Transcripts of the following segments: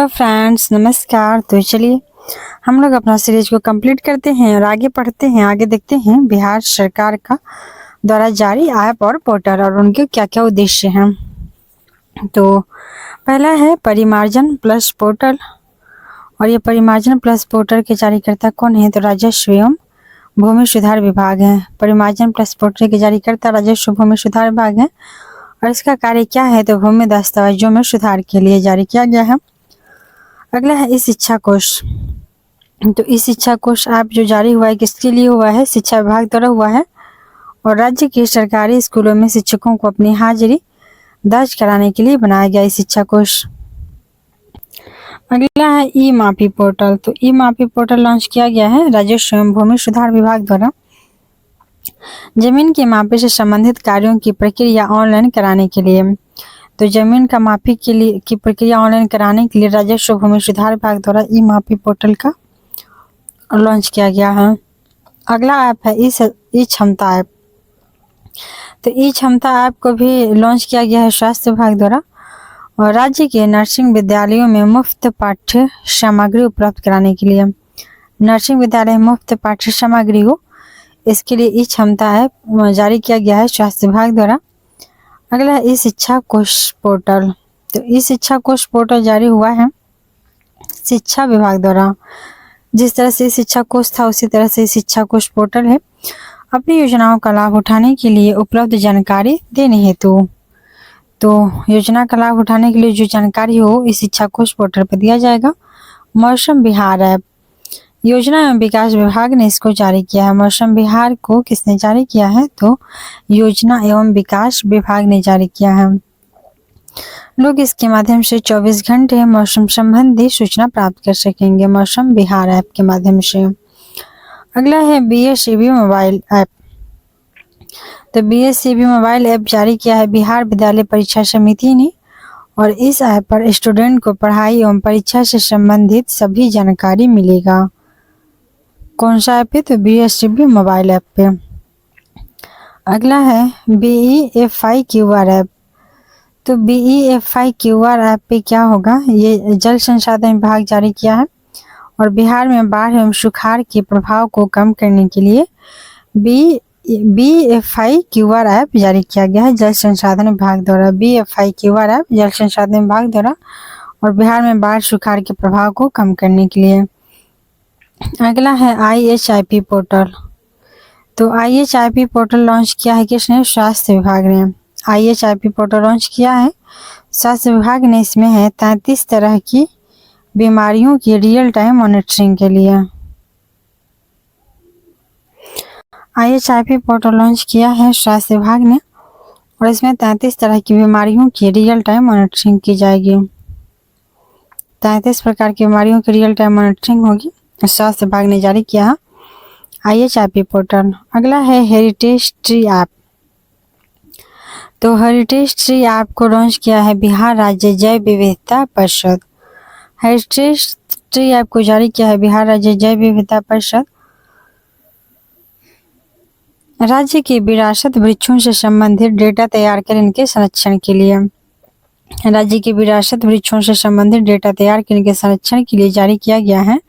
Hello friends, नमस्कार। तो चलिए हम लोग अपना सीरीज को कंप्लीट करते हैं और आगे पढ़ते हैं। आगे देखते हैं बिहार सरकार का द्वारा जारी ऐप और पोर्टल और उनके क्या क्या उद्देश्य हैं। तो पहला है परिमार्जन प्लस पोर्टल, और ये परिमार्जन प्लस पोर्टल के जारीकर्ता कौन है? तो राजस्व एवं भूमि सुधार विभाग है। परिमार्जन प्लस पोर्टल के जारीकर्ता राजस्व भूमि सुधार विभाग है और इसका कार्य क्या है? तो भूमि दस्तावेजों में सुधार के लिए जारी किया गया है। अगला है इस शिक्षा कोष। तो इस शिक्षा कोष ऐप जो जारी हुआ है किसके लिए हुआ है? शिक्षा विभाग द्वारा हुआ है और राज्य के सरकारी स्कूलों में शिक्षकों को अपनी हाजिरी दर्ज कराने के लिए बनाया गया इस शिक्षा कोष। अगला है ई मापी पोर्टल। तो ई मापी पोर्टल लॉन्च किया गया है राजस्व एवं भूमि सुधार विभाग द्वारा। जमीन के मापी से संबंधित कार्यों की प्रक्रिया ऑनलाइन कराने के लिए। तो जमीन का मापी के लिए की प्रक्रिया ऑनलाइन कराने के लिए राजस्व भूमि सुधार विभाग द्वारा ई मापी पोर्टल का लॉन्च किया गया है। अगला ऐप है ई क्षमता ऐप। तो ई क्षमता ऐप को भी लॉन्च किया गया है स्वास्थ्य विभाग द्वारा और राज्य के नर्सिंग विद्यालयों में मुफ्त पाठ्य सामग्री उपलब्ध कराने के लिए। नर्सिंग विद्यालय मुफ्त पाठ्य सामग्री हो, इसके लिए ई क्षमता ऐप जारी किया गया है स्वास्थ्य विभाग द्वारा। अगला है ई शिक्षा कोष पोर्टल। तो ई शिक्षा कोष पोर्टल जारी हुआ है शिक्षा विभाग द्वारा। जिस तरह से शिक्षा कोष था उसी तरह से शिक्षा कोष पोर्टल है। अपनी योजनाओं का लाभ उठाने के लिए उपलब्ध जानकारी देने हेतु, तो योजना का लाभ उठाने के लिए जो जानकारी हो इस शिक्षा कोष पोर्टल पर दिया जाएगा। मौसम विहार ऐप, योजना एवं विकास विभाग ने इसको जारी किया है। मौसम विहार को किसने जारी किया है? तो योजना एवं विकास विभाग ने जारी किया है। लोग इसके माध्यम से 24 घंटे मौसम संबंधी सूचना प्राप्त कर सकेंगे मौसम विहार ऐप के माध्यम से। अगला है BSEB मोबाइल ऐप। तो BSEB मोबाइल ऐप जारी किया है बिहार विद्यालय परीक्षा समिति ने और इस ऐप पर स्टूडेंट को पढ़ाई एवं परीक्षा से संबंधित सभी जानकारी मिलेगा। कौन सा ऐप है? तो BSEB मोबाइल ऐप पे। अगला है BEFI QR ऐप। तो BEFI QR ऐप पे क्या होगा? ये जल संसाधन विभाग जारी किया है और बिहार में बाढ़ एवं सुखाड़ के प्रभाव को कम करने के लिए BEFI QR ऐप जारी किया गया है जल संसाधन विभाग द्वारा। BEFI QR ऐप जल संसाधन विभाग द्वारा और बिहार में बाढ़ सुखाड़ के प्रभाव को कम करने के लिए। अगला है IHIP पोर्टल। तो IHIP पोर्टल लॉन्च किया है किसने? स्वास्थ्य विभाग ने। IHIP पोर्टल लॉन्च किया है स्वास्थ्य विभाग ने। इसमें है 33 तरह की बीमारियों की रियल टाइम मॉनिटरिंग के लिए। IHIP पोर्टल लॉन्च किया है स्वास्थ्य विभाग ने और इसमें 33 तरह की बीमारियों की रियल टाइम मॉनिटरिंग की जाएगी। 33 प्रकार की बीमारियों की रियल टाइम मॉनिटरिंग होगी, स्वास्थ्य विभाग ने जारी किया है IHIP पोर्टल। अगला है हेरिटेज ट्री ऐप। तो हेरिटेज ट्री ऐप को लॉन्च किया है बिहार राज्य जैव विविधता परिषद। हेरिटेज ट्री ऐप को जारी किया है बिहार राज्य जैव विविधता परिषद। राज्य की विरासत वृक्षों से संबंधित डेटा तैयार कर इनके संरक्षण के लिए। राज्य की विरासत वृक्षों से संबंधित डेटा तैयार कर इनके संरक्षण के लिए जारी किया गया है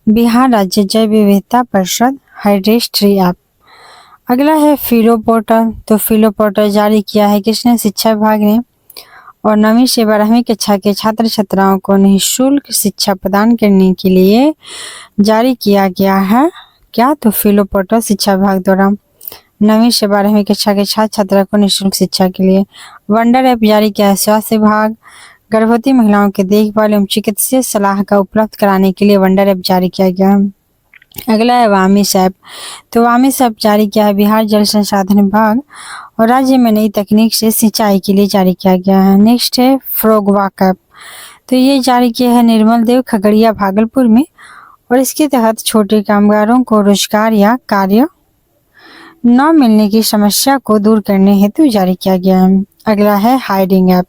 बिहार राज्य जैव विविधता परिषद हेरिटेज ट्री ऐप। अगला है फिलो पोर्टल। तो फिलो पोर्टल जारी किया है किसने? शिक्षा विभाग ने और 9वीं से 12वीं कक्षा के छात्र छात्राओं को निःशुल्क शिक्षा प्रदान करने के लिए जारी किया गया है क्या? तो फिलो पोर्टल शिक्षा विभाग द्वारा 9वीं से 12वीं कक्षा के छात्र छात्रा को निःशुल्क शिक्षा के लिए। वंडर ऐप जारी किया है स्वास्थ्य विभाग। गर्भवती महिलाओं के देखभाल एवं चिकित्सीय सलाह का उपलब्ध कराने के लिए वंडर ऐप जारी किया गया है। अगला है वामिस ऐप। तो वामिस ऐप जारी किया है बिहार जल संसाधन विभाग और राज्य में नई तकनीक से सिंचाई के लिए जारी किया गया है। नेक्स्ट है फ्रॉगवाक ऐप। तो ये जारी किया है निर्मल देव खगड़िया भागलपुर में और इसके तहत छोटे कामगारों को रोजगार या कार्य न मिलने की समस्या को दूर करने हेतु जारी किया गया है। अगला है हायरिंग ऐप।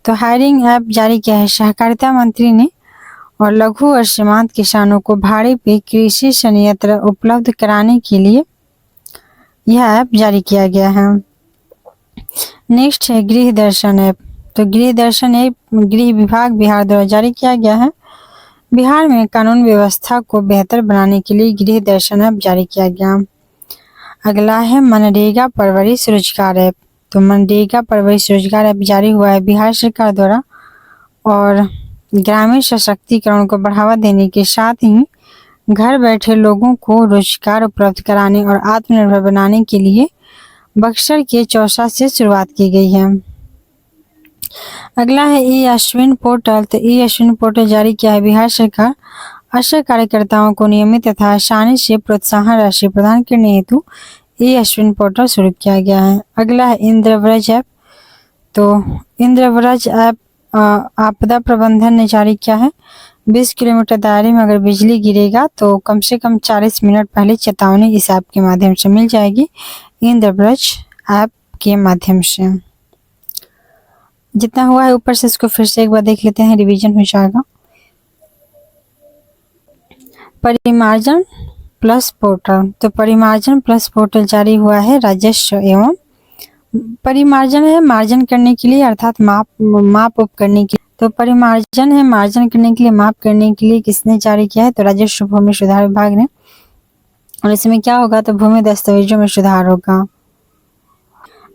तो हायरिंग ऐप जारी किया है सहकारिता मंत्री ने और लघु और सीमांत किसानों को भाड़े पे कृषि संयंत्र उपलब्ध कराने के लिए यह ऐप जारी किया गया है। नेक्स्ट है गृह दर्शन ऐप। तो गृह दर्शन एक गृह विभाग बिहार द्वारा जारी किया गया है। बिहार में कानून व्यवस्था को बेहतर बनाने के लिए गृह दर्शन ऐप जारी किया गया। अगला है मनरेगा परवरिश रोजगार ऐप। तो मनरेगा परवरिश रोजगार ऐप जारी हुआ है बिहार सरकार द्वारा और ग्रामीण सशक्तिकरण को बढ़ावा देने के साथ ही घर बैठे लोगों को रोजगार उपलब्ध कराने और आत्मनिर्भर बनाने के लिए बक्सर के चौसा से शुरुआत की गई है। अगला है ई अश्विन पोर्टल। तो ई अश्विन पोर्टल जारी किया है बिहार सरकार। आशा कार्यकर्ताओं को नियमित तथा आसानी से प्रोत्साहन राशि प्रदान करने हेतु ई अश्विन पोर्टल शुरू किया गया है। अगला है इंद्रव्रज ऐप। तो इंद्रव्रज ऐप आपदा प्रबंधन ने जारी किया है। 20 किलोमीटर दायरे में अगर बिजली गिरेगा तो कम से कम 40 मिनट पहले चेतावनी इस ऐप के माध्यम से मिल जाएगी, इंद्रव्रज ऐप के माध्यम से। जितना हुआ है ऊपर से इसको फिर से एक बार देख लेते हैं, रिवीजन हो जाएगा। परिमार्जन प्लस पोर्टल। तो परिमार्जन प्लस पोर्टल जारी हुआ है राजस्व एवं परिमार्जन है मार्जन करने के लिए अर्थात माप उप करने के लिए। तो परिमार्जन है मार्जन करने के लिए माप करने के लिए किसने जारी किया है? तो राजस्व भूमि सुधार विभाग ने। और इसमें क्या होगा? तो भूमि दस्तावेजों में सुधार होगा।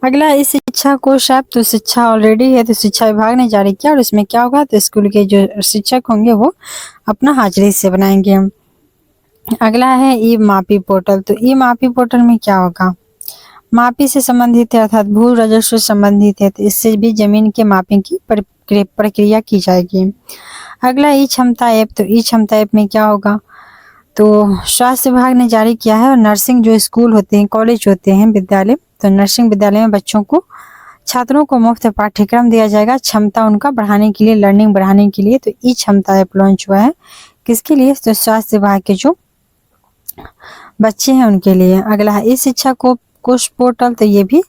अगला इस शिक्षा कोष ऐप। तो शिक्षा ऑलरेडी है तो शिक्षा विभाग ने जारी किया और इसमें क्या होगा? तो स्कूल के जो शिक्षक होंगे वो अपना हाजिरी से बनाएंगे। अगला है ई मापी पोर्टल। तो ई मापी पोर्टल में क्या होगा? मापी से संबंधित है अर्थात भू राजस्व से संबंधित है तो इससे भी जमीन के मापी की प्रक्रिया की जाएगी। अगला ई क्षमता ऐप। तो ई क्षमता ऐप में क्या होगा? तो स्वास्थ्य विभाग ने जारी किया है और नर्सिंग जो स्कूल होते हैं, कॉलेज होते हैं, विद्यालय, तो नर्सिंग विद्यालय में बच्चों को छात्रों को मुफ्त पाठ्यक्रम दिया जाएगा क्षमता उनका बढ़ाने के लिए, लर्निंग बढ़ाने के लिए। तो ई क्षमता ऐप लॉन्च हुआ है किसके लिए? तो स्वास्थ्य विभाग के जो बच्चे हैं उनके लिए। अगला है ई शिक्षा कोष पोर्टल। तो ये भी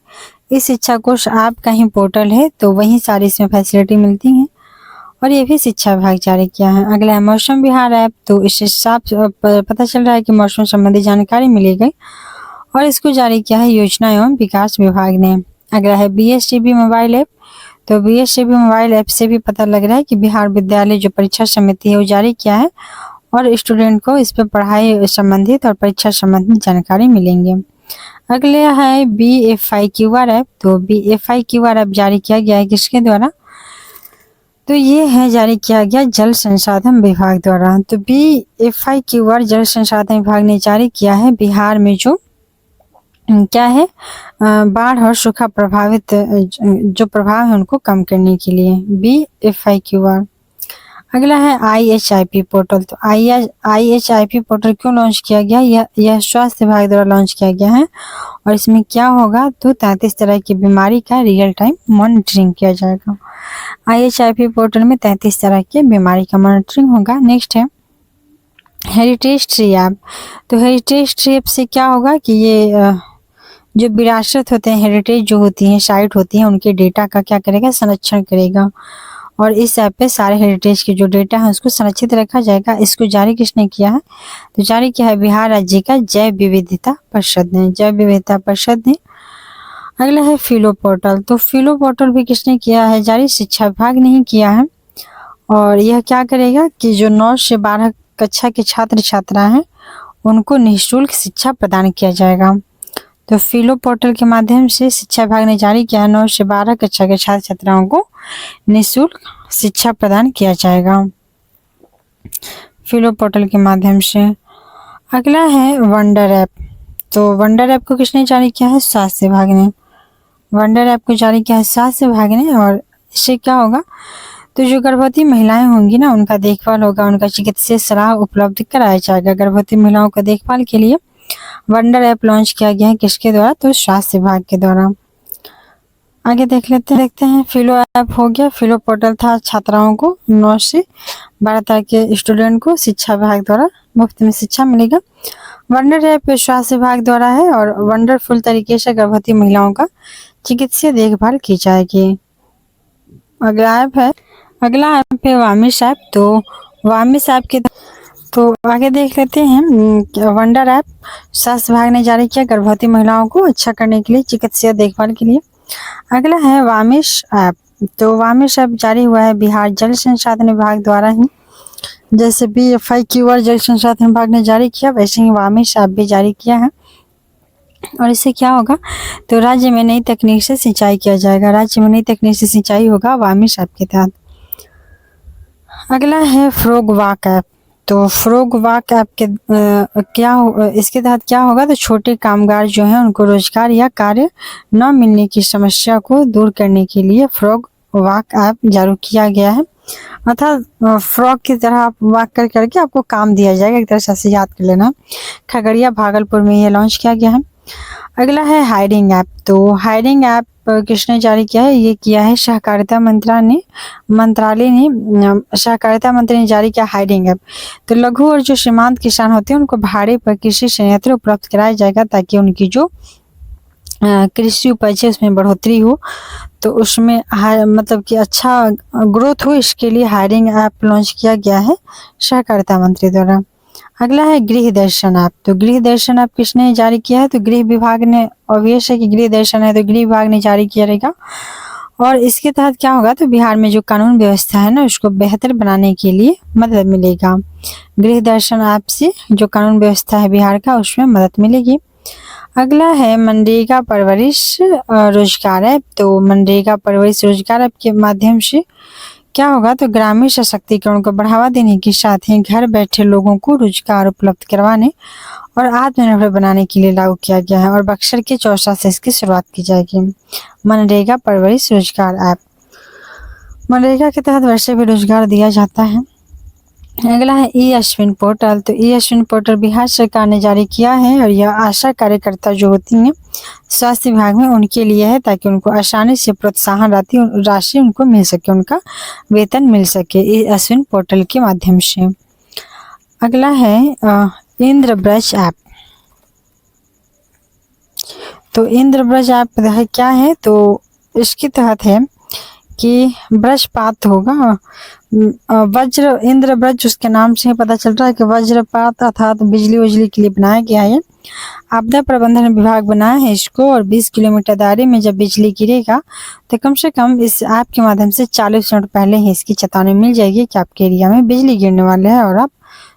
इस शिक्षा कोष ऐप का ही पोर्टल है तो वही सारी इसमें फैसिलिटी मिलती हैं और ये भी शिक्षा विभाग जारी किया है। अगला है मौसम विहार ऐप। तो इससे साफ पता चल रहा है कि मौसम संबंधी जानकारी मिली गई और इसको जारी किया है योजना एवं विकास विभाग ने। अगला है BSTB मोबाइल ऐप। तो BSTB मोबाइल ऐप से भी पता लग रहा है कि बिहार विद्यालय जो परीक्षा समिति है वो जारी किया है और स्टूडेंट को इस पर पढ़ाई संबंधित और परीक्षा संबंधित जानकारी मिलेंगे। अगले है BFIQR ऐप। तो BFIQR ऐप जारी किया गया है किसके द्वारा? तो ये है जारी किया गया जल संसाधन विभाग द्वारा। तो BFIQR जल संसाधन विभाग ने जारी किया है बिहार में जो क्या है बाढ़ और सूखा प्रभावित जो प्रभाव है उनको कम करने के लिए BFIQR। अगला है IHIP पोर्टल। तो IHIP पोर्टल क्यों लॉन्च किया गया? यह स्वास्थ्य विभाग द्वारा लॉन्च किया गया है और इसमें क्या होगा? तो 33 तरह की बीमारी का रियल टाइम मॉनिटरिंग किया जाएगा। IHIP पोर्टल में 33 तरह की बीमारी का मॉनिटरिंग होगा। नेक्स्ट है हेरिटेज ट्री ऐप। तो हेरिटेज ट्री ऐप से क्या होगा कि ये जो विरासत होते हैं, हेरिटेज जो होती हैं, साइट होती हैं, उनके डेटा का क्या करेगा? संरक्षण करेगा और इस ऐप पे सारे हेरिटेज के जो डेटा है उसको संरक्षित रखा जाएगा। इसको जारी किसने किया है? तो जारी किया है बिहार राज्य का जैव विविधता परिषद ने। जैव विविधता परिषद ने। अगला है फिलो पोर्टल। तो फिलो पोर्टल भी किसने किया है जारी? शिक्षा विभाग ने ही किया है और यह क्या करेगा कि जो 9 से 12 कक्षा के छात्र छात्रा हैं उनको निःशुल्क शिक्षा प्रदान किया जाएगा। तो फिलो पोर्टल के माध्यम से शिक्षा विभाग ने जारी किया 9 से 12 कक्षा के छात्र छात्राओं को निःशुल्क शिक्षा प्रदान किया जाएगा फिलो पोर्टल के माध्यम से। अगला है वंडर ऐप। तो वंडर ऐप को किसने जारी किया है? स्वास्थ्य विभाग ने। वंडर ऐप को जारी किया है स्वास्थ्य विभाग ने और इससे क्या होगा? तो जो गर्भवती महिलाएं होंगी ना उनका देखभाल होगा, उनका चिकित्सीय सलाह उपलब्ध कराया जाएगा। गर्भवती महिलाओं का देखभाल के लिए वंडर ऐप लॉन्च किया गया है किसके द्वारा? तो स्वास्थ्य विभाग के द्वारा। आगे देखते हैं फिलो ऐप हो गया। फिलो पोर्टल था छात्राओं को 9 से 12 तक के स्टूडेंट को शिक्षा विभाग द्वारा मुफ्त में शिक्षा मिलेगा। वंडर ऐप स्वास्थ्य विभाग द्वारा है और वंडरफुल तरीके से गर्भवती महिलाओं का चिकित्सीय देखभाल की जाएगी। अगला ऐप है वामिश ऐप। तो वामिश ऐप के तो आगे देख लेते हैं वंडर ऐप स्वास्थ्य विभाग ने जारी किया गर्भवती महिलाओं को अच्छा करने के लिए, चिकित्सीय देखभाल के लिए। अगला है वामिश ऐप। तो वामिश ऐप जारी हुआ है बिहार जल संसाधन विभाग द्वारा ही। जैसे BFIQ जल संसाधन विभाग ने जारी किया, वैसे ही वामिश ऐप भी जारी किया है। और इससे क्या होगा, तो राज्य में नई तकनीक से सिंचाई किया जाएगा। राज्य में नई तकनीक से सिंचाई होगा वामिश ऐप के तहत। अगला है फ्रॉग वाक ऐप। तो फ्रॉग वाक ऐप के इसके तहत क्या होगा, तो छोटे कामगार जो हैं उनको रोजगार या कार्य न मिलने की समस्या को दूर करने के लिए फ्रॉग वाक ऐप जारी किया गया है। अर्थात फ्रॉग की तरह आप वाक कर करके आपको काम दिया जाएगा, एक तरह से याद कर लेना। खगड़िया भागलपुर में ये लॉन्च किया गया है। अगला है हायरिंग ऐप। तो हायरिंग ऐप किसने जारी किया है, ये किया है सहकारिता मंत्रालय ने सहकारिता मंत्री ने जारी किया हायरिंग ऐप। तो लघु और जो सीमांत किसान होते हैं उनको भाड़े पर कृषि संयंत्र उपलब्ध कराया जाएगा, ताकि उनकी जो कृषि उपज है उसमें बढ़ोतरी हो, तो उसमें मतलब कि अच्छा ग्रोथ हो, इसके लिए हायरिंग ऐप लॉन्च किया गया है सहकारिता मंत्री द्वारा। अगला है गृह दर्शन ऐप। तो गृह दर्शन ऐप किसने जारी किया है, तो गृह विभाग ने, ऑब्वियस है कि गृह दर्शन है तो गृह विभाग ने जारी किया रहेगा। और इसके तहत क्या होगा, तो बिहार में जो कानून व्यवस्था है ना उसको बेहतर बनाने के लिए मदद मिलेगा। गृह दर्शन ऐप से जो कानून व्यवस्था है बिहार का उसमें मदद मिलेगी। अगला है मनरेगा परवरिश रोजगार ऐप। तो मनरेगा परवरिश रोजगार ऐप के माध्यम से क्या होगा, तो ग्रामीण सशक्तिकरण को बढ़ावा देने के साथ ही घर बैठे लोगों को रोजगार उपलब्ध करवाने और आत्मनिर्भर बनाने के लिए लागू किया गया है। और बक्सर के चौसा से इसकी शुरुआत की जाएगी। मनरेगा परवरिश रोजगार ऐप, मनरेगा के तहत वैसे भी रोजगार दिया जाता है। अगला है ई-अश्विन पोर्टल। तो ई-अश्विन पोर्टल बिहार सरकार ने जारी किया है और यह आशा कार्यकर्ता जो होती हैं स्वास्थ्य विभाग में उनके लिए है, ताकि उनको आसानी से प्रोत्साहन राशि उनको मिल सके, उनका वेतन मिल सके ई-अश्विन पोर्टल के माध्यम से। अगला है इंद्रब्रज ऐप। तो इंद्रब्रज ऐप क्या है, तो इसके तहत है कि वज्रपात होगा, वज्र इंद्रब्रज उसके नाम से पता चल रहा है कि वज्रपात अर्थात बिजली के लिए बनाया गया है। आपदा प्रबंधन विभाग बनाया है इसको, और 20 किलोमीटर दायरे में जब बिजली गिरेगा तो कम से कम इस ऐप के माध्यम से 40 मिनट पहले ही इसकी चेतावनी मिल जाएगी कि आपके एरिया में बिजली गिरने वाले है और आप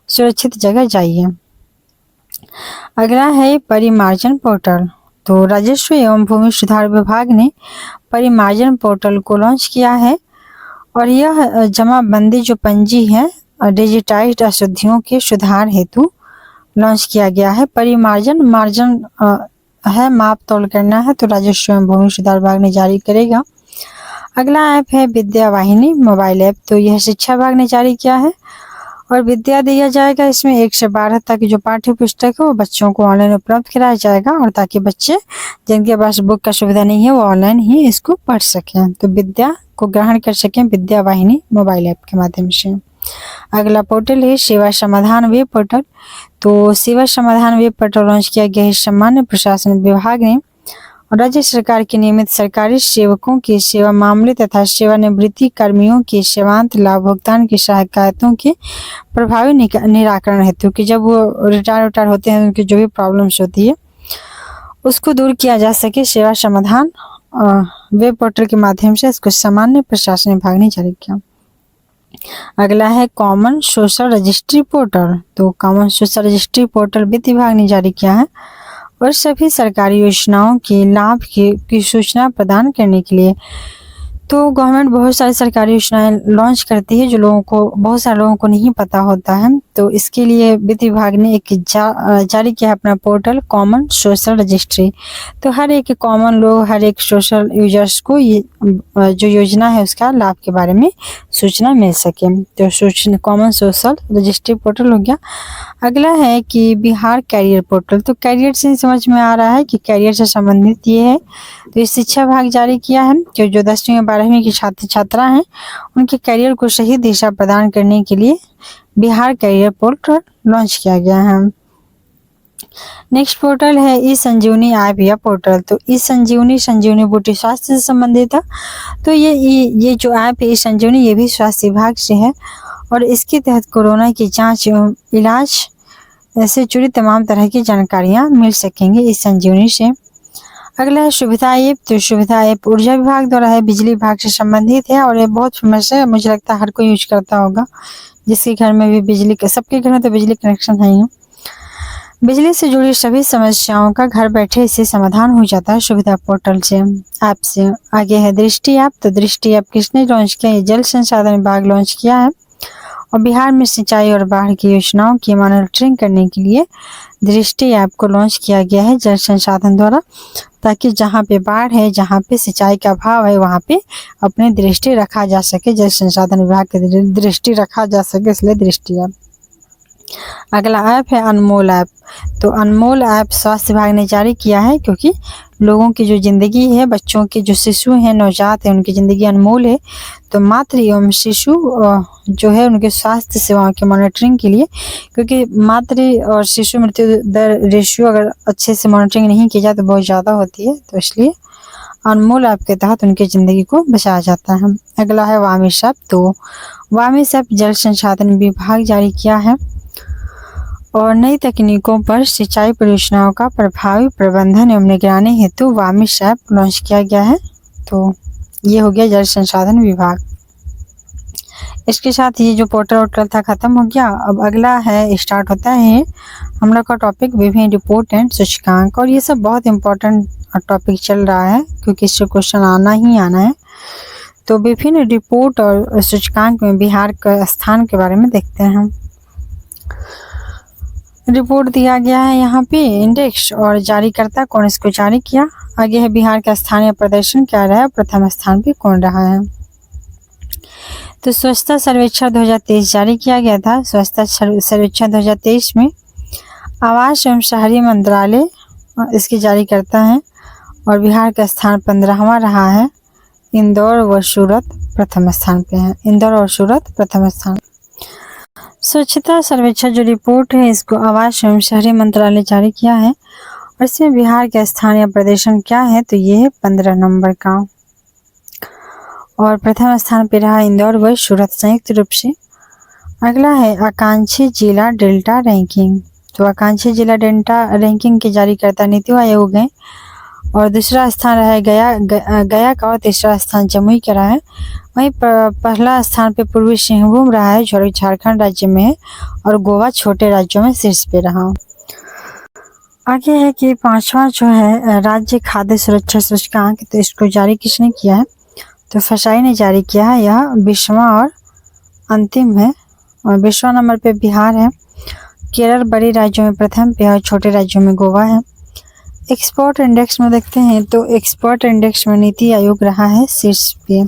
सुरक्षित जगह जाइए। अगला है परिमार्जन पोर्टल। तो राजस्व एवं भूमि सुधार विभाग ने परिमार्जन पोर्टल को लॉन्च किया है, और यह जमाबंदी जो पंजी है डिजिटाइज्ड अशुद्धियों के सुधार हेतु लॉन्च किया गया है। मार्जन है माप तोल करना है, तो राजस्व एवं भूमि सुधार विभाग ने जारी करेगा। अगला ऐप है विद्या वाहिनी मोबाइल ऐप। तो यह शिक्षा विभाग ने जारी किया है और विद्या दिया जाएगा। इसमें 1 से 12 तक जो पाठ्य पुस्तक है वो बच्चों को ऑनलाइन उपलब्ध कराया जाएगा, और ताकि बच्चे जिनके पास बुक का सुविधा नहीं है वो ऑनलाइन ही इसको पढ़ सकें, तो विद्या को ग्रहण कर सकें विद्या वाहिनी मोबाइल ऐप के माध्यम से। अगला पोर्टल है सेवा समाधान वेब पोर्टल। तो सेवा समाधान वेब पोर्टल लॉन्च किया गया है सामान्य प्रशासन विभाग ने, और राज्य सरकार के नियमित सरकारी सेवकों के सेवा मामले तथा सेवानिवृत्ति कर्मियों के सेवांत लाभ भुगतान की शिकायतों के प्रभावी निराकरण हेतु कि जब वो रिटायर होते हैं उनकी जो भी प्रॉब्लम्स होती है उसको दूर किया जा सके, सेवा समाधान वेब पोर्टल के माध्यम से इसको सामान्य प्रशासन विभाग ने जारी किया। अगला है कॉमन सोशल रजिस्ट्री पोर्टल। तो कॉमन सोशल रजिस्ट्री पोर्टल वित्त विभाग ने जारी किया है, और सभी सरकारी योजनाओं के लाभ की सूचना प्रदान करने के लिए। तो गवर्नमेंट बहुत सारी सरकारी योजनाएं लॉन्च करती है जो बहुत सारे लोगों को नहीं पता होता है, तो इसके लिए वित्त विभाग ने एक जारी किया है अपना पोर्टल कॉमन सोशल रजिस्ट्री। तो हर एक कॉमन लोग, हर एक सोशल यूजर्स को ये जो योजना है उसका लाभ के बारे में सूचना मिल सके, तो कॉमन सोशल रजिस्ट्री पोर्टल हो गया। अगला है कि बिहार कैरियर पोर्टल। तो कैरियर से समझ में आ रहा है कि कैरियर से संबंधित ये है, तो ये शिक्षा विभाग जारी किया है कि जो 10वीं और 12वीं की छात्रा हैं उनके कैरियर को सही दिशा प्रदान करने के लिए बिहार कैरियर पोर्टल लॉन्च किया गया है। नेक्स्ट पोर्टल है ई संजीवनी ऐप या पोर्टल। तो ई संजीवनी बूटी स्वास्थ्य से संबंधित है। तो ये जो ऐप है ई संजीवनी ये भी स्वास्थ्य विभाग से है, और इसके तहत कोरोना की जांच एवं इलाज से जुड़ी तमाम तरह की जानकारियां मिल सकेंगी इस संजीवनी से। अगला है सुविधा ऐप। तो सुविधा ऐप ऊर्जा विभाग द्वारा है, बिजली विभाग से संबंधित है और ये बहुत फेमस है। मुझे लगता है हर कोई यूज करता होगा, जिसके घर में भी बिजली का, सबके घर में तो बिजली कनेक्शन है ही। बिजली से जुड़ी सभी समस्याओं का घर बैठे इससे समाधान हो जाता है सुविधा पोर्टल से, ऐप से। आगे है दृष्टि ऐप। तो दृष्टि ऐप किसने लॉन्च किया? ये जल संसाधन विभाग लॉन्च किया है और बिहार में सिंचाई और बाढ़ की योजनाओं की मॉनिटरिंग करने के लिए दृष्टि ऐप को लॉन्च किया गया है जल संसाधन द्वारा, ताकि जहाँ पे बाढ़ है, जहाँ पे सिंचाई का अभाव है, वहाँ पे अपनी दृष्टि रखा जा सके, जल संसाधन विभाग की दृष्टि रखा जा सके, इसलिए दृष्टि ऐप। अगला ऐप है अनमोल ऐप। तो अनमोल ऐप स्वास्थ्य विभाग ने जारी किया है, क्योंकि लोगों की जो ज़िंदगी है, बच्चों के जो शिशु हैं, नवजात हैं, उनकी ज़िंदगी अनमोल है। तो मातृ एवं शिशु जो है उनके स्वास्थ्य सेवाओं की मॉनिटरिंग के लिए, क्योंकि मातृ और शिशु मृत्यु दर रेशियो अगर अच्छे से मॉनिटरिंग नहीं की जाए तो बहुत ज़्यादा होती है, तो इसलिए अनमोल ऐप के तहत उनकी ज़िंदगी को बचाया जाता है। अगला है वामिश ऐप। तो वामिश ऐप जल संसाधन विभाग जारी किया है और नई तकनीकों पर सिंचाई परियोजनाओं का प्रभावी प्रबंधन एवं निगरानी हेतु वामिश ऐप लॉन्च किया गया है। तो ये हो गया जल संसाधन विभाग। इसके साथ ये जो पोर्टल वोर्टल था खत्म हो गया। अब अगला है, स्टार्ट होता है हम लोग का टॉपिक विभिन्न रिपोर्ट एंड सूचकांक। और ये सब बहुत इम्पोर्टेंट टॉपिक चल रहा है, क्योंकि इससे क्वेश्चन आना ही आना है। तो विभिन्न रिपोर्ट और सूचकांक में बिहार का स्थान के बारे में देखते हैं हम। रिपोर्ट दिया गया है यहाँ पे इंडेक्स, और जारी करता कौन इसको जारी किया। आगे है बिहार का स्थानीय प्रदर्शन क्या रहा है, प्रथम स्थान पे कौन रहा है। तो स्वच्छता सर्वेक्षण 2023 जारी किया गया था। स्वच्छता सर्वेक्षण 2023 में आवास एवं शहरी मंत्रालय इसकी जारी करता है और बिहार का स्थान 15वां रहा है। इंदौर व सूरत प्रथम स्थान पे है। इंदौर और सूरत प्रथम स्थान। स्वच्छता सर्वेक्षण जो रिपोर्ट है, इसको आवास एवं शहरी मंत्रालय जारी किया है और इसमें बिहार का स्थानीय प्रदर्शन क्या है, तो ये है 15 नंबर का और प्रथम स्थान पे रहा इंदौर व सूरत संयुक्त रूप से। अगला है आकांक्षी जिला डेल्टा रैंकिंग। तो आकांक्षी जिला डेल्टा रैंकिंग की जारी करता नीति आयोग है और दूसरा स्थान रहा है गया का और तीसरा स्थान जमुई का रहा है। वहीं पहला स्थान पे पूर्वी सिंहभूम रहा है, जो झारखंड राज्य में है, और गोवा छोटे राज्यों में शीर्ष पे रहा। आगे है कि 5वां जो है राज्य खाद्य सुरक्षा सूचकांक। तो इसको जारी किसने किया है, तो फसाई ने जारी किया है। यह 20वां और अंतिम है और 20वां नंबर पे बिहार है। केरल बड़े राज्यों में प्रथम पे और छोटे राज्यों में गोवा है। एक्सपोर्ट इंडेक्स में देखते हैं तो एक्सपोर्ट इंडेक्स में नीति आयोग रहा है शीर्ष पे।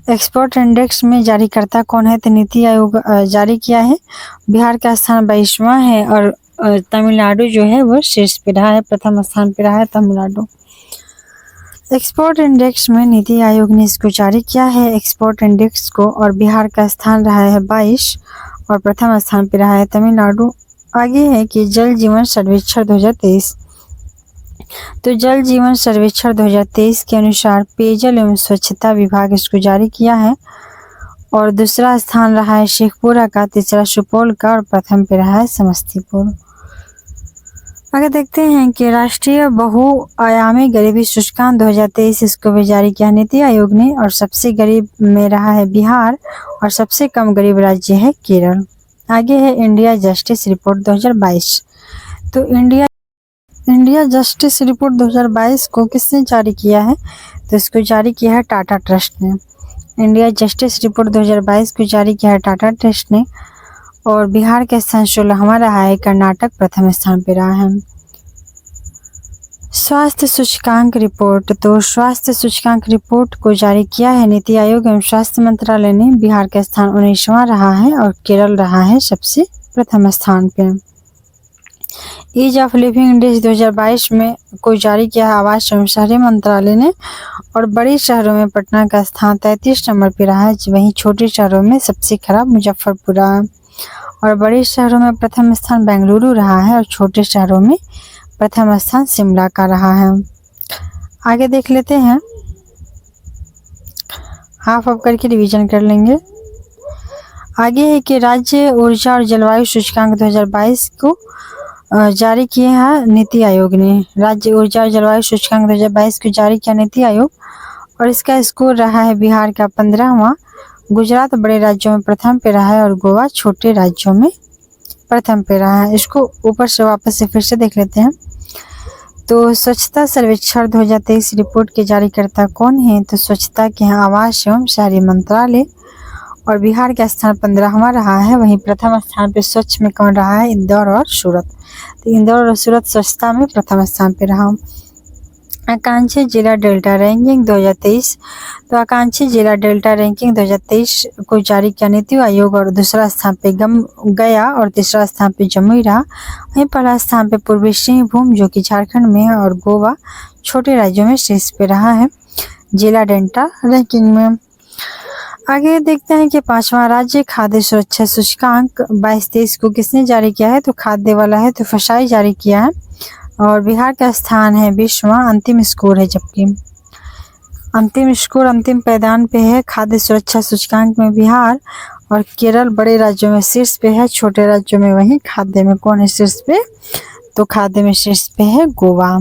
एक्सपोर्ट इंडेक्स में जारी करता कौन है, तो नीति आयोग जारी किया है। बिहार का स्थान 22वां है और तमिलनाडु जो है वो शीर्ष पे रहा है, प्रथम स्थान पे रहा है तमिलनाडु। एक्सपोर्ट इंडेक्स में नीति आयोग ने इसको जारी किया है एक्सपोर्ट इंडेक्स को, और बिहार का स्थान रहा है 22 और प्रथम स्थान पे रहा है तमिलनाडु। आगे है कि जल जीवन सर्वेक्षण 2023। तो जल जीवन सर्वेक्षण 2023 के अनुसार पेयजल एवं स्वच्छता विभाग इसको जारी किया है और दूसरा स्थान रहा है शेखपुरा का, तीसरा सुपौल का और प्रथम पे रहा है समस्तीपुर। अगर देखते हैं कि राष्ट्रीय बहुआयामी गरीबी सूचकांक 2023 इसको भी जारी किया नीति आयोग ने और सबसे गरीब में रहा है बिहार और सबसे कम गरीब राज्य है केरल। आगे है इंडिया जस्टिस रिपोर्ट 2022। तो इंडिया जस्टिस रिपोर्ट 2022 को किसने जारी किया है, तो इसको जारी किया है टाटा ट्रस्ट ने। इंडिया जस्टिस रिपोर्ट 2022 को जारी किया है टाटा ट्रस्ट ने और बिहार का स्थान 16वां रहा है, कर्नाटक प्रथम स्थान पर रहा है। स्वास्थ्य सूचकांक रिपोर्ट। तो स्वास्थ्य सूचकांक रिपोर्ट को जारी किया है नीति आयोग एवं स्वास्थ्य मंत्रालय ने। बिहार का स्थान 19वां रहा है और केरल रहा है सबसे प्रथम स्थान पे। ईज ऑफ लिविंग इंडेक्स 2022 में को जारी किया है आवास एवं शहरी मंत्रालय ने और बड़े शहरों में पटना का स्थान 33 नंबर पर रहा है, वहीं छोटे शहरों में सबसे खराब मुजफ्फरपुर रहा है और बड़े शहरों में प्रथम स्थान बेंगलुरु रहा है और छोटे शहरों में प्रथम स्थान शिमला का रहा है। आगे देख लेते हैं, हाफ ऑफ करके रिवीजन कर लेंगे। आगे है कि राज्य ऊर्जा और जलवायु सूचकांक 2022 को जारी किए हैं नीति आयोग ने। राज्य ऊर्जा और जलवायु सूचकांक 2022 को जारी किया नीति आयोग और इसका स्कोर रहा है बिहार का 15वां, गुजरात बड़े राज्यों में प्रथम पे रहा है और गोवा छोटे राज्यों में प्रथम पे रहा है। इसको ऊपर से वापस से फिर से देख लेते हैं। तो स्वच्छता सर्वेक्षण 2023 रिपोर्ट के जारीकर्ता कौन है? तो स्वच्छता के यहाँ आवास एवं शहरी मंत्रालय और बिहार का स्थान 15वां रहा है। वहीं प्रथम स्थान पे स्वच्छ में कौन रहा है? इंदौर और सूरत। तो इंदौर और सूरत स्वच्छता में प्रथम स्थान पे रहा। आकांक्षी जिला डेल्टा रैंकिंग 2023। तो आकांक्षी जिला डेल्टा रैंकिंग 2023 को जारी किया नीति आयोग और दूसरा स्थान पे गया और तीसरा स्थान पे जमुई रहा। वहीं पहला स्थान पे पूर्वी सिंहभूम जो कि झारखंड में है और गोवा छोटे राज्यों में शीर्ष पे रहा है जिला डेल्टा रैंकिंग में। आगे देखते हैं कि 5वां राज्य खाद्य सुरक्षा सूचकांक 22-23 को किसने जारी किया है? तो खाद्य वाला है तो फसाई जारी किया है और बिहार का स्थान है 20वां, अंतिम स्कोर है। जबकि अंतिम स्कोर अंतिम पायदान पे है खाद्य सुरक्षा सूचकांक में बिहार और केरल बड़े राज्यों में शीर्ष पे है, छोटे राज्यों में वहीं खाद्य में कौन है शीर्ष पे? तो खाद्य में शीर्ष पे है गोवा।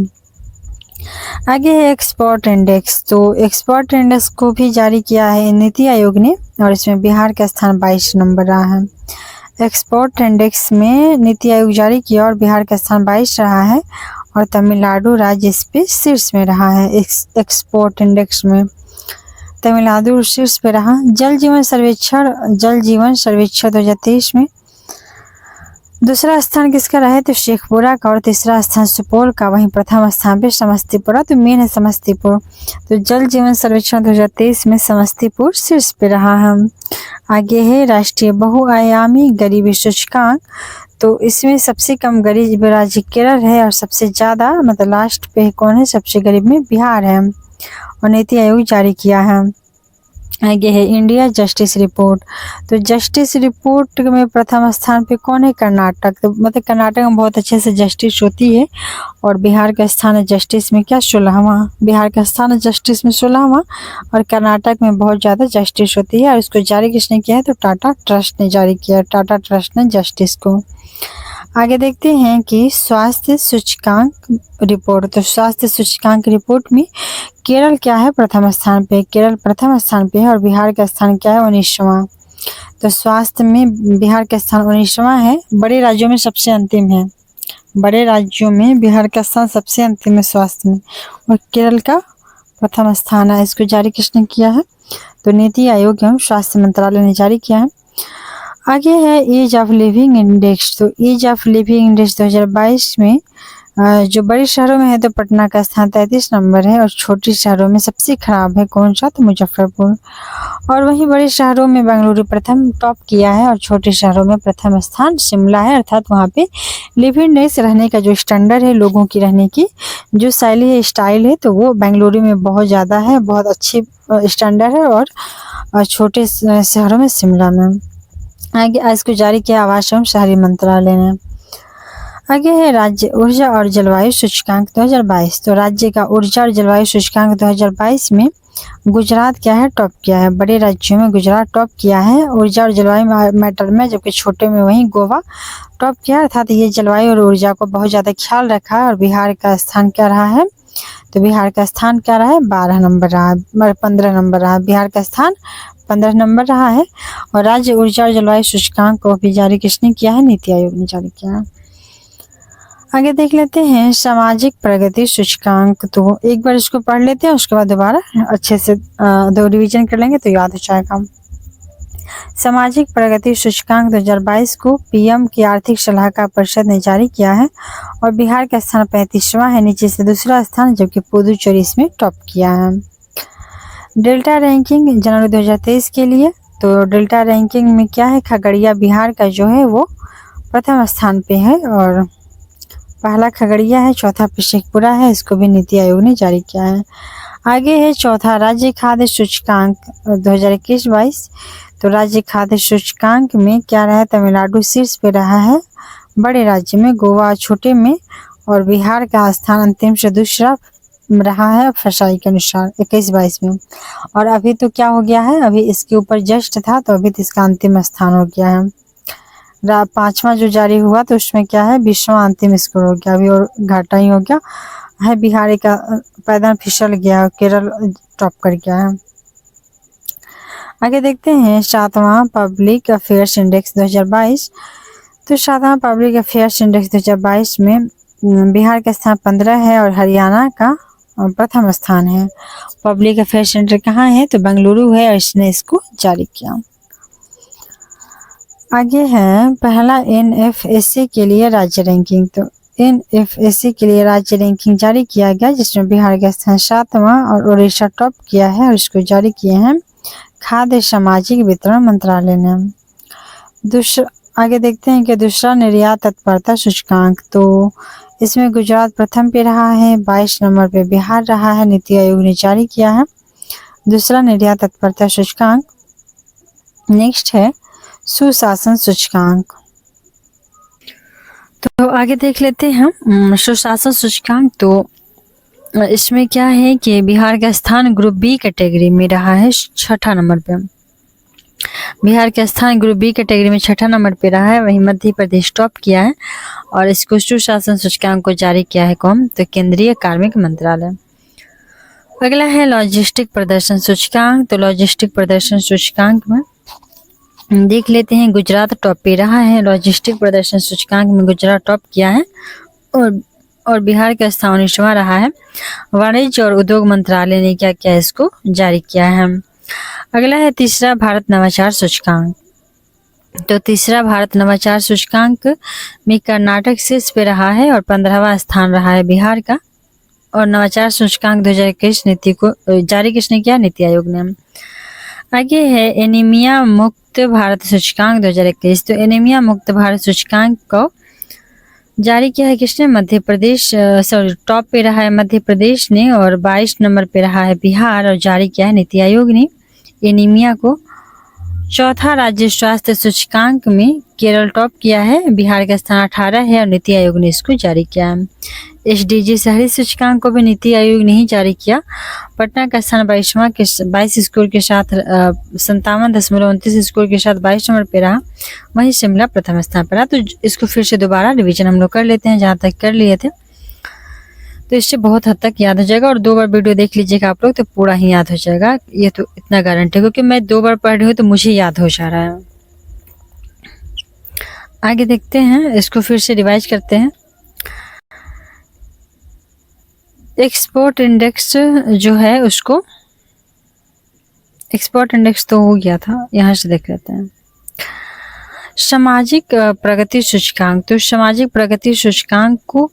आगे है एक्सपोर्ट इंडेक्स। तो एक्सपोर्ट इंडेक्स को भी जारी किया है नीति आयोग ने और इसमें बिहार का स्थान 22 नंबर रहा है। एक्सपोर्ट इंडेक्स में नीति आयोग जारी किया और बिहार का स्थान 22 रहा है और तमिलनाडु राज्य इस पे शीर्ष में रहा है। एक्सपोर्ट इंडेक्स में तमिलनाडु शीर्ष पे रहा। जल जीवन सर्वेक्षण 2023 में दूसरा स्थान किसका रहा है? तो शेखपुरा का और तीसरा स्थान सुपौल का। वहीं प्रथम स्थान पे समस्तीपुर, तो मेन है समस्तीपुर। तो जल जीवन सर्वेक्षण 2023 में समस्तीपुर शीर्ष पे रहा है। आगे है राष्ट्रीय बहुआयामी गरीबी सूचकांक। तो इसमें सबसे कम गरीब राज्य केरल है और सबसे ज्यादा मतलब लास्ट पे कौन है? सबसे गरीब में बिहार है और नीति आयोग जारी किया है। आगे है इंडिया जस्टिस रिपोर्ट। तो जस्टिस रिपोर्ट में प्रथम स्थान पे कौन है? कर्नाटक। तो मतलब कर्नाटक में बहुत अच्छे से जस्टिस होती है और बिहार का स्थान है जस्टिस में क्या? 16वां। बिहार का स्थान है जस्टिस में 16वां और कर्नाटक में बहुत ज़्यादा जस्टिस होती है और इसको जारी किसने किया है? तो टाटा ट्रस्ट ने जारी किया। टाटा ट्रस्ट ने जस्टिस को। आगे देखते हैं कि स्वास्थ्य सूचकांक रिपोर्ट। तो स्वास्थ्य सूचकांक रिपोर्ट में केरल क्या है? प्रथम स्थान पे। केरल प्रथम स्थान पे है और बिहार का स्थान क्या है? 19वां। तो स्वास्थ्य में बिहार का स्थान 19वां है। बड़े राज्यों में सबसे अंतिम है। बड़े राज्यों में बिहार का स्थान सबसे अंतिम है स्वास्थ्य में और केरल का प्रथम स्थान है। इसको जारी किसने किया है? तो नीति आयोग एवं स्वास्थ्य मंत्रालय ने जारी किया है। आगे है ईज ऑफ लिविंग इंडेक्स। तो ईज ऑफ लिविंग इंडेक्स 2022 में जो बड़े शहरों में है तो पटना का स्थान 33 नंबर है और छोटे शहरों में सबसे खराब है कौन सा? तो मुजफ्फरपुर। और वहीं बड़े शहरों में बेंगलुरु प्रथम टॉप किया है और छोटे शहरों में प्रथम स्थान शिमला है। अर्थात वहाँ पे लिविंग इंडेक्स रहने का जो स्टैंडर्ड है, लोगों की रहने की जो शैली है, स्टाइल है, तो वो बेंगलुरु में बहुत ज़्यादा है, बहुत अच्छी स्टैंडर्ड है और छोटे शहरों में शिमला में। आगे इसको जारी किया आवास एवं शहरी मंत्रालय ने। आगे है राज्य ऊर्जा और जलवायु सूचकांक 2022। तो राज्य का ऊर्जा और जलवायु सूचकांक 2022 में गुजरात क्या है? टॉप किया है। बड़े राज्यों में गुजरात टॉप किया है ऊर्जा और जलवायु मैटर में, जबकि छोटे में वहीं गोवा टॉप किया। अर्थात ये जलवायु और ऊर्जा को बहुत ज़्यादा ख्याल रखा है। और बिहार का स्थान क्या रहा है? तो बिहार का स्थान क्या रहा है? 12 नंबर रहा, 15 नंबर रहा। बिहार का स्थान 15 नंबर रहा है। और राज्य ऊर्जा और जलवायु सूचकांक को भी जारी किसने किया है? नीति आयोग ने जारी किया है। आगे देख लेते हैं सामाजिक प्रगति सूचकांक। तो एक बार इसको पढ़ लेते हैं, उसके बाद दोबारा अच्छे से दो रिवीजन कर लेंगे तो याद हो जाएगा। सामाजिक प्रगति सूचकांक 2022 को पीएम की आर्थिक सलाहकार परिषद ने जारी किया है और बिहार का स्थान 35वां है, नीचे से दूसरा स्थान, जबकि पुदुचेरी इसमें टॉप किया है। डेल्टा रैंकिंग जनवरी 2023 के लिए। तो डेल्टा रैंकिंग में क्या है? खगड़िया बिहार का जो है वो प्रथम स्थान पे है और पहला खगड़िया है, चौथा पे शेखपुरा है। इसको भी नीति आयोग ने जारी किया है। आगे है चौथा राज्य खाद्य सूचकांक 2021-22। तो राज्य खाद्य सूचकांक में क्या रहा है? तमिलनाडु शीर्ष पे रहा है बड़े राज्य में, गोवा छोटे में और बिहार का स्थान अंतिम से दूसरा रहा है फसाई के अनुसार 21-22 में। और अभी तो क्या हो गया है? अभी इसके ऊपर जस्ट था तो अभी तो इसका अंतिम स्थान हो गया है। पांचवा जो जारी हुआ तो उसमें क्या है, 20वां अंतिम स्कोर हो गया, अभी और घाटा ही हो गया है। बिहार का पैदल फिसल गया, केरल टॉप कर गया है। आगे देखते हैं 7वां पब्लिक अफेयर्स इंडेक्स 2022। तो 7वां पब्लिक अफेयर्स इंडेक्स 2022 में बिहार का स्थान 15 है और हरियाणा का प्रथम स्थान है। पब्लिक अफेयर्स सेंटर कहाँ है, तो बेंगलुरु है और इसने इसको जारी किया। आगे है पहला एनएफएससी के लिए राज्य रैंकिंग। तो एनएफएससी के लिए राज्य रैंकिंग जारी किया गया, जिसमें बिहार का स्थान 7वां और उड़ीसा टॉप किया है और इसको जारी किए हैं खाद्य सामाजिक वितरण मंत्रालय ने। आगे देखते हैं कि दूसरा निर्यात तत्परता सूचकांक। तो इसमें गुजरात प्रथम पे रहा है, 22 नंबर पे बिहार रहा है, नीति आयोग ने जारी किया है दूसरा निर्यात तत्परता सूचकांक। नेक्स्ट है सुशासन सूचकांक। तो आगे देख लेते हैं हम सुशासन सूचकांक। तो इसमें क्या है कि बिहार का स्थान ग्रुप बी कैटेगरी में रहा है 6ठा नंबर पे। बिहार का स्थान ग्रुप बी कैटेगरी में 6ठा नंबर पे रहा है। वहीं मध्य प्रदेश टॉप किया है और इसको सुशासन सूचकांक को जारी किया है कौन, तो केंद्रीय कार्मिक मंत्रालय। अगला है लॉजिस्टिक प्रदर्शन सूचकांक। तो लॉजिस्टिक प्रदर्शन सूचकांक में देख लेते हैं गुजरात टॉप पे रहा है। लॉजिस्टिक प्रदर्शन सूचकांक में गुजरात टॉप किया है और बिहार का स्थान 19वां रहा है। वाणिज्य और उद्योग मंत्रालय ने क्या किया, इसको जारी किया है। अगला है तीसरा भारत नवाचार सूचकांक। तो तीसरा भारत नवाचार सूचकांक में कर्नाटक शीर्ष पे रहा है और 15वां स्थान रहा है बिहार का। और नवाचार सूचकांक 2021 नीति को जारी किसने किया, नीति आयोग ने। आगे है एनीमिया मुक्त भारत सूचकांक 2021। तो एनीमिया मुक्त भारत सूचकांक को जारी किया है किसने, मध्य प्रदेश, टॉप पे रहा है मध्य प्रदेश ने और 22 नंबर पे रहा है बिहार और जारी किया है नीति आयोग ने एनीमिया को। चौथा राज्य स्वास्थ्य सूचकांक में केरल टॉप किया है, बिहार का स्थान 18 है और नीति आयोग ने इसको जारी किया है। एसडीजी शहरी सूचकांक को भी नीति आयोग ने ही जारी किया। पटना का स्थान 22 स्कोर के साथ 57.29 स्कोर के साथ 22 नंबर पे रहा। वहीं शिमला प्रथम स्थान पर रहा। तो इसको फिर से दोबारा रिवीजन हम लोग कर लेते हैं जहाँ तक कर लिए थे, तो इससे बहुत हद तक याद हो जाएगा। और 2 बार वीडियो देख लीजिएगा आप लोग तो पूरा ही याद हो जाएगा, ये तो इतना गारंटी है, क्योंकि मैं 2 बार पढ़ रही हूँ तो मुझे याद हो जा रहा है। आगे देखते हैं, इसको फिर से रिवाइज करते हैं। एक्सपोर्ट इंडेक्स जो है उसको, एक्सपोर्ट इंडेक्स तो हो गया था, यहाँ से देख लेते हैं। सामाजिक प्रगति सूचकांक। तो सामाजिक प्रगति सूचकांक को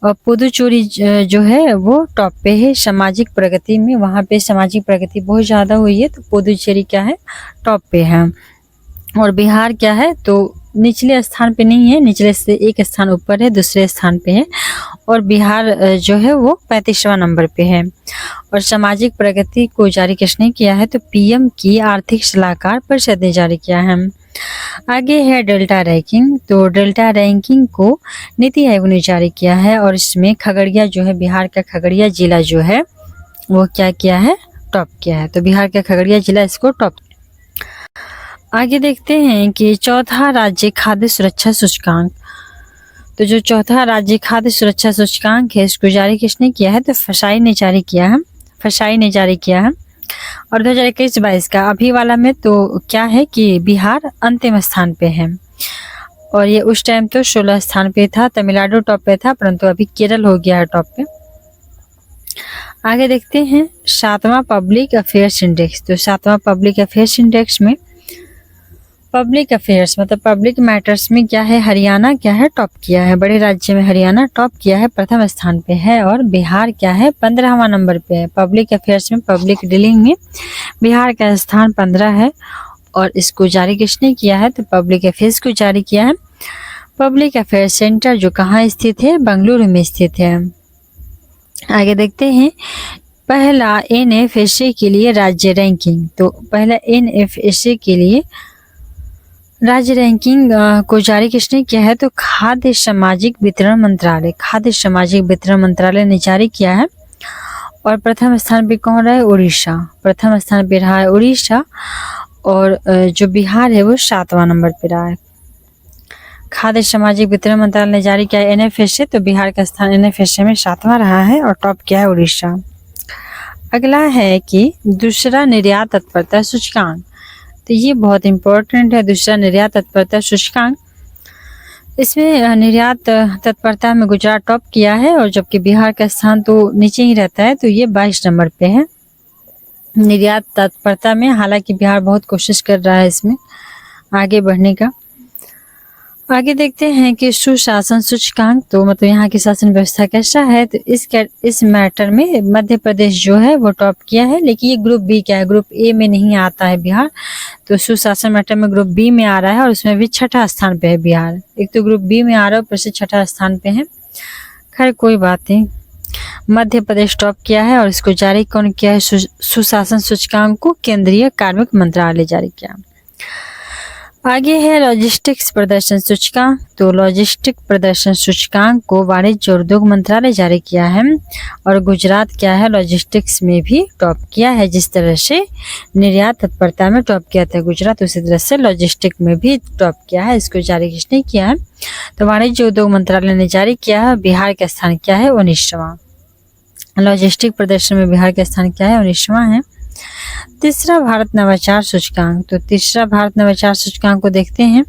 पुदुचेरी जो है वो टॉप पे है सामाजिक प्रगति में। वहाँ पे सामाजिक प्रगति बहुत ज़्यादा हुई है, तो पुदुचेरी क्या है, टॉप पे है। और बिहार क्या है, तो निचले स्थान पे नहीं है, निचले से एक स्थान ऊपर है, दूसरे स्थान पे है। और बिहार जो है वो 35वां नंबर पे है। और सामाजिक प्रगति को जारी किसने किया है, तो पीएम की आर्थिक सलाहकार परिषद ने जारी किया है। आगे है डेल्टा रैंकिंग। तो डेल्टा रैंकिंग को नीति आयोग ने जारी किया है और इसमें खगड़िया जो है, बिहार का खगड़िया जिला जो है वो क्या किया है, टॉप किया है। तो बिहार का खगड़िया जिला इसको टॉप। आगे देखते हैं कि चौथा राज्य खाद्य सुरक्षा सूचकांक। तो जो चौथा राज्य खाद्य सुरक्षा सूचकांक है इसको जारी किसने किया है, तो फसाई ने जारी किया है। फसाई ने जारी किया है। और 2021-22 का अभी वाला में तो क्या है कि बिहार अंतिम स्थान पे है और ये उस टाइम तो 16 स्थान पे था, तमिलनाडु टॉप पे था, परंतु अभी केरल हो गया है टॉप पे। आगे देखते हैं 7वां पब्लिक अफेयर्स इंडेक्स। तो 7वां पब्लिक अफेयर्स इंडेक्स में पब्लिक अफेयर्स मतलब पब्लिक मैटर्स में क्या है, हरियाणा क्या है, टॉप किया है। बड़े राज्य में हरियाणा टॉप किया है, प्रथम स्थान पे है। और बिहार क्या है, 15वां नंबर पे है। पब्लिक अफेयर्स में पब्लिक डीलिंग में बिहार का स्थान 15 है और इसको जारी किसने किया है, तो पब्लिक अफेयर्स को जारी किया है। पब्लिक अफेयर्स सेंटर जो कहाँ स्थित है, बेंगलुरु में स्थित है। आगे देखते हैं पहला एनएफएससी के लिए राज्य रैंकिंग। तो पहला एनएफएससी के लिए राज्य रैंकिंग को जारी किसने किया है, तो खाद्य सामाजिक वितरण मंत्रालय, खाद्य सामाजिक वितरण मंत्रालय ने जारी किया है। और प्रथम स्थान पे कौन रहा है, उड़ीसा। प्रथम स्थान पे रहा है उड़ीसा और जो बिहार है वो 7वां नंबर पे रहा है। खाद्य सामाजिक वितरण मंत्रालय ने जारी किया है NFSA, तो बिहार का स्थान NFSA में 7वां रहा है और टॉप किया है उड़ीसा। अगला है कि दूसरा निर्यात तत्परता सूचकांक, तो ये बहुत इंपॉर्टेंट है। दूसरा निर्यात तत्परता सूचकांक, इसमें निर्यात तत्परता में गुजरात टॉप किया है और जबकि बिहार का स्थान तो नीचे ही रहता है, तो ये 22 नंबर पे है निर्यात तत्परता में। हालांकि बिहार बहुत कोशिश कर रहा है इसमें आगे बढ़ने का। आगे देखते हैं कि सुशासन सूचकांक, तो मतलब यहाँ की शासन व्यवस्था कैसा है, तो इस मैटर में मध्य प्रदेश जो है वो टॉप किया है। लेकिन ये ग्रुप बी क्या है, ग्रुप ए में नहीं आता है बिहार, तो सुशासन मैटर में ग्रुप बी में आ रहा है और उसमें भी 6ठा स्थान पे है बिहार। एक तो ग्रुप बी में आ रहा है, ऊपर से 6ठा स्थान पे है। खैर कोई बात नहीं, मध्य प्रदेश टॉप किया है और इसको जारी कौन किया है, सुशासन सूचकांक को केंद्रीय कार्मिक मंत्रालय जारी किया। आगे है लॉजिस्टिक्स प्रदर्शन सूचकांक, तो लॉजिस्टिक प्रदर्शन सूचकांक को वाणिज्य और उद्योग मंत्रालय जारी किया है और गुजरात क्या है लॉजिस्टिक्स में भी टॉप किया है। जिस तरह से निर्यात तत्परता में टॉप किया था गुजरात, उसी तरह से लॉजिस्टिक में भी टॉप किया है। इसको जारी किसने किया है, तो वाणिज्य उद्योग मंत्रालय ने जारी किया है। बिहार का स्थान क्या है, 19वां। लॉजिस्टिक प्रदर्शन में बिहार का स्थान क्या है, 19वां है। तीसरा भारत नवाचार सूचकांक, तो तीसरा भारत नवाचार सूचकांक को देखते हैं,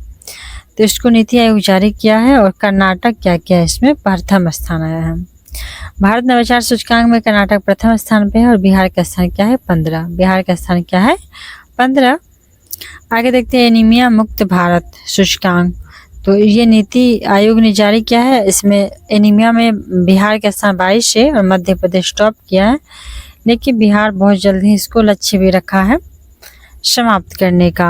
तो इसको नीति आयोग जारी किया है और कर्नाटक क्या किया है, इसमें प्रथम स्थान आया है। भारत नवाचार सूचकांक में कर्नाटक प्रथम स्थान पे है और बिहार का स्थान क्या है, 15। बिहार का स्थान क्या है, 15। आगे देखते हैं एनीमिया मुक्त भारत सूचकांक, तो ये नीति आयोग ने जारी किया है। इसमें एनीमिया में बिहार का स्थान 22 है और मध्य प्रदेश टॉप किया है। लेकिन बिहार बहुत जल्द ही इसको लक्ष्य भी रखा है समाप्त करने का।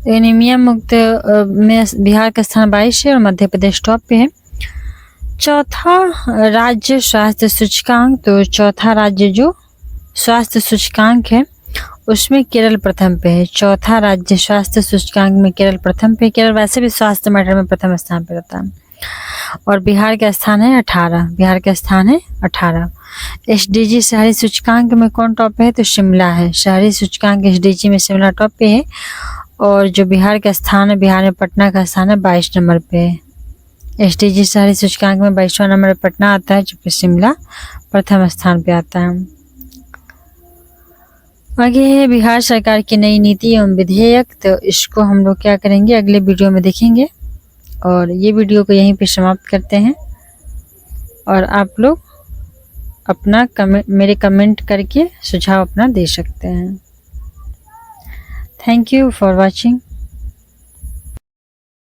एनीमिया मुक्त में बिहार का स्थान 22 है और मध्य प्रदेश टॉप पे है। चौथा राज्य स्वास्थ्य सूचकांक, तो चौथा राज्य जो स्वास्थ्य सूचकांक है उसमें केरल प्रथम पे है। चौथा राज्य स्वास्थ्य सूचकांक में केरल प्रथम पे। केरल वैसे भी स्वास्थ्य मैटर में प्रथम स्थान पे रहता है। और बिहार का स्थान है 18। बिहार का स्थान है 18। SDG शहरी सूचकांक में कौन टॉप है, तो शिमला है। शहरी सूचकांक SDG में शिमला टॉप पे है। और जो बिहार का स्थान है, बिहार में पटना का स्थान है 22 नंबर पे है। SDG शहरी सूचकांक में 22वां नंबर पटना आता है, जबकि शिमला प्रथम स्थान पे आता है। आगे है बिहार सरकार की नई नीति एवं विधेयक, तो इसको हम लोग क्या करेंगे अगले वीडियो में देखेंगे। और ये वीडियो को यहीं पे समाप्त करते हैं और आप लोग अपना मेरे कमेंट करके सुझाव अपना दे सकते हैं। Thank you for watching.